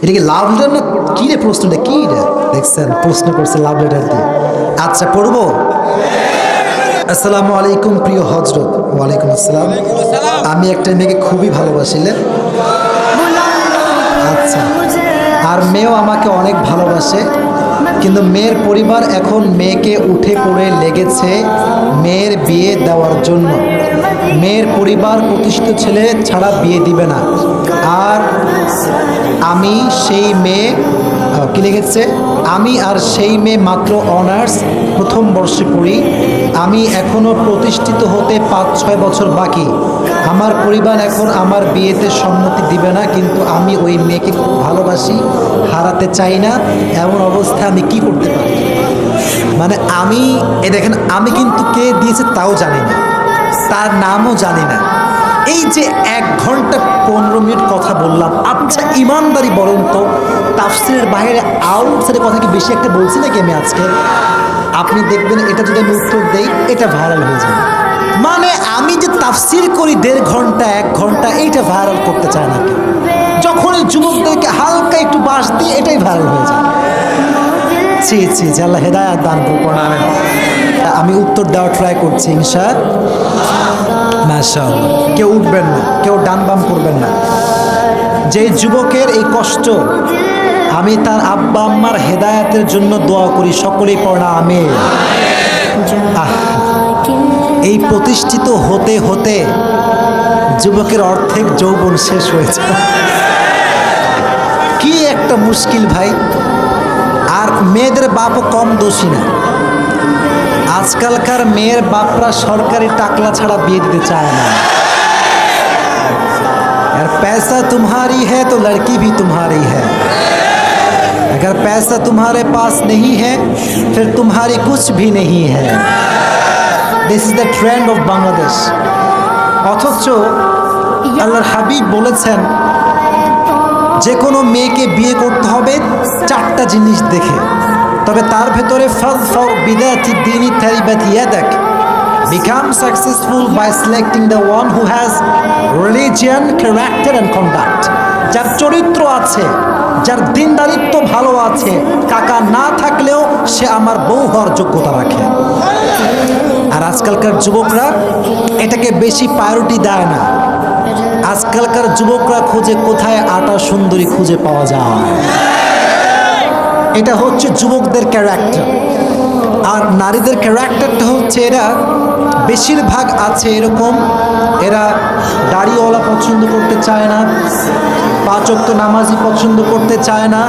এটা কি love letter না কি রে? প্রশ্নটা কি রে? দেখছেন প্রশ্ন করছে লাভ লেটার দিয়ে। আচ্ছা পড়বো। আসসালামু আলাইকুম প্রিয় হজরত। ওয়ালাইকুম আসসালাম। আমি একটা মেয়েকে খুবই ভালোবাসিলেন। আচ্ছা, আর মেয়েও আমাকে অনেক ভালোবাসে, কিন্তু মেয়ের পরিবার এখন মেয়েকে উঠে পড়ে লেগেছে মেয়ের বিয়ে দেওয়ার জন্য। মেয়ের পরিবার প্রতিষ্ঠিত ছেলে ছাড়া বিয়ে দিবে না। আর আমি সেই মেয়ে কি লেগেছে, আমি আর সেই মেয়ে মাত্র অনার্স প্রথম বর্ষে পড়ি। আমি এখনও প্রতিষ্ঠিত হতে 5-6 বছর বাকি। আমার পরিবার এখন আমার বিয়েতে সম্মতি দিবে না, কিন্তু আমি ওই মেয়েকে খুব ভালোবাসি, হারাতে চাই না। এমন অবস্থায় আমি কি করতে পারি? মানে আমি দেখেন, আমি কিন্তু কে দিয়েছে তাও জানি না, তার নামও জানি না। এই যে 1 ঘন্টা 15 মিনিট কথা বললাম। আচ্ছা ইমানদারি বলুন তো, তাফসিরের বাইরে আউটসাইডের কথা কি বেশি একটা বলছি নাকি আমি আজকে? আপনি দেখবেন এটা যদি আমি উত্তর দেই, এটা ভাইরাল হয়ে যাবে। মানে আমি যে তাফসির করি 1.5 ঘন্টা 1 ঘন্টা, এইটা ভাইরাল করতে চায় নাকি? যখন যুবকদেরকে হালকা একটু বাস দিয়ে এটাই ভাইরাল হয়ে যায়। ছি ছি, আল্লাহ হেদায়াত দান করুন। আমি উত্তর দেওয়ার ট্রাই করছি ইনশাআল্লাহ। মাশাআল্লাহ। কেউ উঠবেন না, কেউ ডান বাম করবেন না। যে যুবকের এই কষ্ট, আমি তার আব্বা আম্মার হেদায়াতের জন্য দোয়া করি। সকলেই পড়া আমিন। এই প্রতিষ্ঠিত হতে হতে যুবকের অর্ধেক যৌবন শেষ হয়েছে। কি একটা মুশকিল ভাই। আর মেয়েদের বাপও কম দোষী না। আজকালকার মেয়ের বাপরা সরকারি টাকলা ছাড়া বিয়ে দিতে চায় না। यार पैसा तुम्हारी है तो लड़की भी तुम्हारी है, अगर पैसा तुम्हारे पास नहीं है फिर तुम्हारी कुछ भी नहीं है। This is the trend of Bangladesh. অথচ আল্লাহর হাবিব বলেছেন যে কোনো মেয়েকে বিয়ে করতে হবে 4টা জিনিস দেখে, তবে তার ভেতরে ফাযফার বিদাতি দ্বীনি তারিবাত ইয়াদাক, become successful by selecting the one who has religion, character and conduct। যার চরিত্র আছে, যার দিনদারিত্ব ভালো আছে, টাকা না থাকলেও সে আমার বউ হওয়ার যোগ্যতা রাখে। আর আজকালকার যুবকরা এটাকে বেশি প্রায়োরিটি দেয় না। আজকালকার যুবকরা খোঁজে কোথায় আটা সুন্দরী খুঁজে পাওয়া যায়। এটা হচ্ছে যুবকদের ক্যারেক্টার। আর নারীদের ক্যারেক্টারটা হচ্ছে, এরা বেশিরভাগ আছে এরকম, এরা দাড়িওয়ালা পছন্দ করতে চায় না, 5 ওয়াক্ত নামাজি পছন্দ করতে চায় না,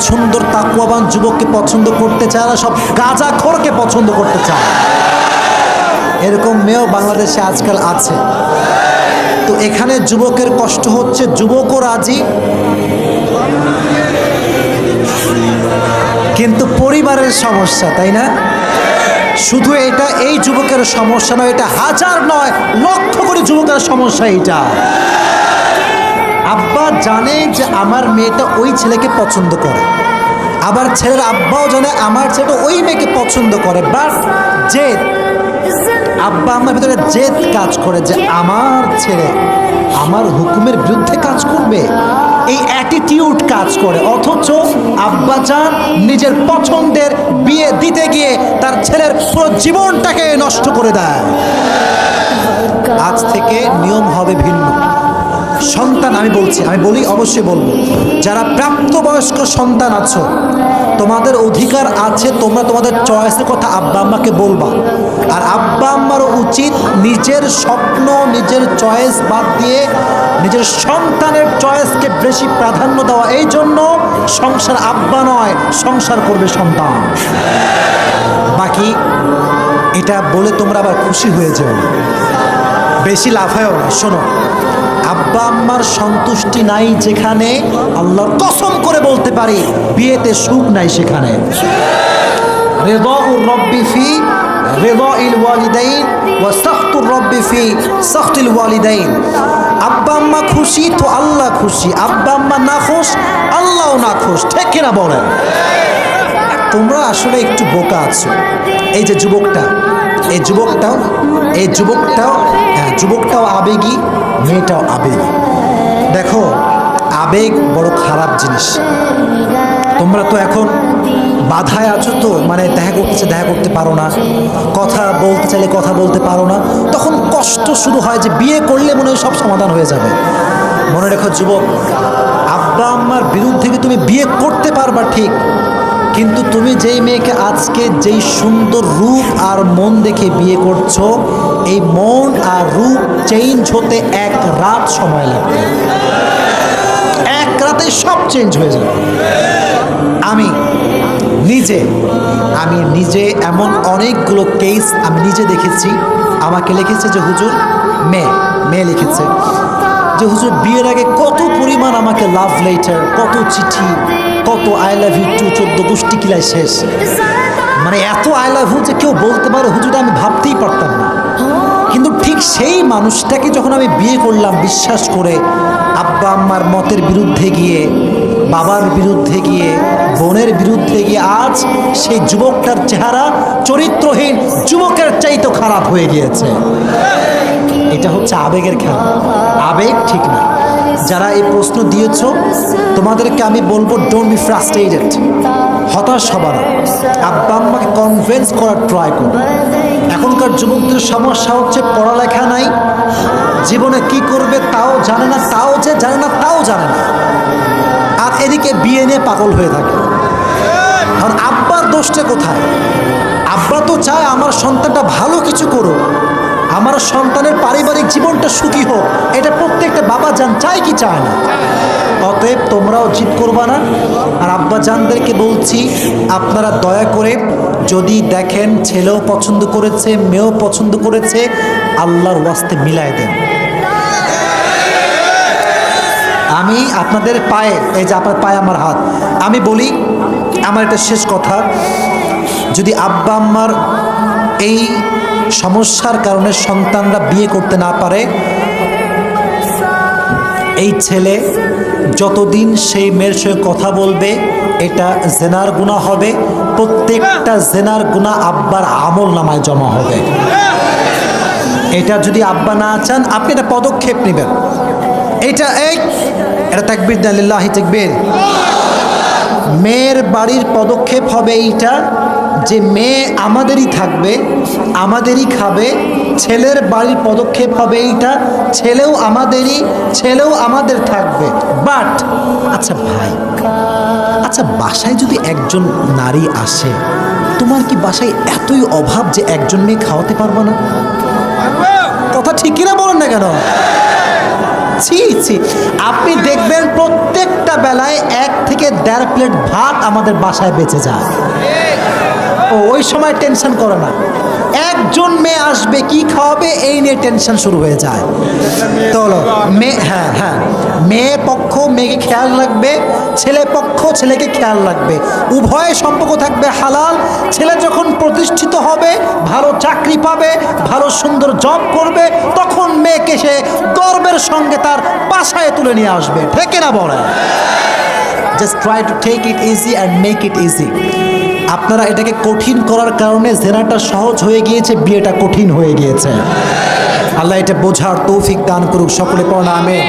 সুন্দর তাকওয়াবান যুবককে পছন্দ করতে চায় না, সব গাঁজাখোরকে পছন্দ করতে চায়। এরকম মেয়েও বাংলাদেশে আজকাল আছে। তো এখানে যুবকের কষ্ট হচ্ছে, যুবকও রাজি কিন্তু পরিবারের সমস্যা, তাই না? শুধু এটা এই যুবকের সমস্যা নয়, এটা হাজার নয় লক্ষ কোটি যুবকের সমস্যা। এটা আব্বা জানে যে আমার মেয়েটা ওই ছেলেকে পছন্দ করে, আবার ছেলের আব্বাও জানে আমার ছেলেটা ওই মেয়েকে পছন্দ করে, বাট জেদ, আব্বা আমার ভিতরে জেদ কাজ করে যে আমার ছেলে আমার হুকুমের বিরুদ্ধে কাজ করবে, এই অ্যাটিটিউড কাজ করে। অথচ আব্বাজান নিজের পছন্দের বিয়ে দিতে গিয়ে তার ছেলের পুরো জীবনটাকে নষ্ট করে দেয়। আজ থেকে নিয়ম হবে ভিন্ন। সন্তান আমি বলি অবশ্যই বলবো, যারা প্রাপ্তবয়স্ক সন্তান আছো, তোমাদের অধিকার আছে, তোমরা তোমাদের চয়েসের কথা আব্বা আম্মাকে বলবা। আর আব্বা আম্মারও উচিত নিজের স্বপ্ন, নিজের চয়েস বাদ দিয়ে নিজের সন্তানের চয়েসকে বেশি প্রাধান্য দেওয়া। এই জন্য সংসার আব্বা নয়, সংসার করবে সন্তান। বাকি এটা বলে তোমরা আবার খুশি হয়ে যাও, বেশি লাফায়ও না। শোনো, আব্বা আম্মার সন্তুষ্টি নাই যেখানে, আল্লাহর কসম করে বলতে পারি বিয়েতে সুখ নাই সেখানে। রিদাউর রব্বি ফি রিদাইল ওয়ালিদাইন ওয়া সাখতুর রব্বি ফি সাখতিল ওয়ালিদাইন। আব্বা আম্মা খুশি তো আল্লাহ খুশি, আব্বা আম্মা না খুশ আল্লাহও না খুশ, ঠিক কিনা বলেন? তোমরা আসলে একটু বোকা আছো। এই যে যুবকটাও আবেগী, মেয়েটাও আবেগী। দেখো আবেগ বড় খারাপ জিনিস। তোমরা তো এখন বাধায় আছো, তো মানে দেখা করতে পারো না, কথা বলতে চাইলে কথা বলতে পারো না, তখন কষ্ট শুরু হয় যে বিয়ে করলে মনে হয় সব সমাধান হয়ে যাবে। মনে রেখো যুবক, আব্বা আম্মার বিরুদ্ধে কি তুমি বিয়ে করতে পারবা ঠিক, কিন্তু তুমি যেই মেয়েকে আজকে যেই সুন্দর রূপ আর মন দেখে বিয়ে করছো, এই মন আর রূপ চেঞ্জ হতে এক রাত সময় লাগবে। এক রাতে সব চেঞ্জ হয়ে যাবে। আমি নিজে এমন অনেকগুলো কেস আমি নিজে দেখেছি। আমাকে লিখেছে যে হুজুর, মেয়ে লিখেছে যে হুজুর বিয়ের আগে কত পরিমাণ আমাকে লাভ লেটার, কত চিঠি, কত আই লাভ ইউ টু 14 গোষ্ঠী কিলাই শেষ, মানে এত আই লাভ ইউ যে কেউ বলতে পারে হুজুর আমি ভাবতেই পারতাম না। কিন্তু ঠিক সেই মানুষটাকে যখন আমি বিয়ে করলাম বিশ্বাস করে, আব্বা আম্মার মতের বিরুদ্ধে গিয়ে, বাবার বিরুদ্ধে গিয়ে, বোনের বিরুদ্ধে গিয়ে, আজ সেই যুবকটার চেহারা চরিত্রহীন যুবকের চাইতে খারাপ হয়ে গিয়েছে। এটা হচ্ছে আবেগের খেলা, আবেগ ঠিক না। যারা এই প্রশ্ন দিয়েছো তোমাদেরকে আমি বলবো ডোন্ট বি ফ্রাস্ট্রেটেড, হতাশ হবার, আব্বা আম্মাকে কনভিন্স করার ট্রাই করো। এখনকার যুবকদের সমস্যা হচ্ছে পড়ালেখা নাই, জীবনে কি করবে তাও জানে না, তাও জানে না, আর এদিকে বিয়ে নিয়ে পাগল হয়ে থাকে। কারণ আব্বার দোষটা কোথায়? আব্বা তো চায় আমার সন্তানটা ভালো কিছু করুক, আমার সন্তানের পারিবারিক জীবনটা সুখী হোক, এটা প্রত্যেকটা বাবা জান চায় কি চায় না। অতএব তোমরাও জিদ করবা না। আর আব্বা জানদেরকে বলছি, আপনারা দয়া করে যদি দেখেন ছেলেও পছন্দ করেছে, মেয়েও পছন্দ করেছে, আল্লাহর ওয়াস্তে মিলাই দেন। আমি আপনাদের পায়ে, এই যে আপনার পায়ে আমার হাত, আমি বলি আমার এটা শেষ কথা, যদি আব্বা আম্মার এই সমস্যার কারণে সন্তানরা বিয়ে করতে না পারে, এই ছেলে যতদিন সেই মেয়ের সঙ্গে কথা বলবে এটা জেনার গুনাহ হবে, প্রত্যেকটা জেনার গুনাহ আব্বার আমল নামায় জমা হবে। এটা যদি আব্বা না চান, আপনি এটা পদক্ষেপ নেবেন। এটা তাকবীর দেন, লিল্লাহি তাকবীর। মেয়ের বাড়ির পদক্ষেপ হবে এইটা যে মেয়ে আমাদেরই থাকবে, আমাদেরই খাবে। ছেলের বাড়ির পদক্ষেপ হবে এইটা, ছেলেও আমাদের থাকবে। বাট আচ্ছা ভাই, আচ্ছা বাসায় যদি একজন নারী আসে, তোমার কি বাসায় এতই অভাব যে একজন মেয়ে খাওয়াতে পারবে না? কথা ঠিক কিনা বলেন না কেন? ছি, আপনি দেখবেন প্রত্যেকটা বেলায় 1 থেকে 1.5 প্লেট ভাত আমাদের বাসায় বেঁচে যায়। ওই সময় টেনশন করে না, একজন মেয়ে আসবে কি খাওয়াবে এই নিয়ে টেনশন শুরু হয়ে যায়। তো হলো মেয়ে পক্ষ মেয়েকে খেয়াল রাখবে, ছেলে পক্ষ ছেলেকে খেয়াল রাখবে, উভয় সম্পর্ক থাকবে হালাল। ছেলে যখন প্রতিষ্ঠিত হবে, ভালো চাকরি পাবে, ভালো সুন্দর জব করবে, তখন মেয়েকে সে গর্বের সঙ্গে তার বাসায় তুলে নিয়ে আসবে। ঠিক না বলে? Just try to take it easy and make it easy. আপনারা এটাকে কঠিন করার কারণে জেনাটা সহজ হয়ে গিয়েছে, বিয়েটা কঠিন হয়ে গিয়েছে। আল্লাহ এটা বোঝার তৌফিক দান করুক। সকলে পড়া আমিন।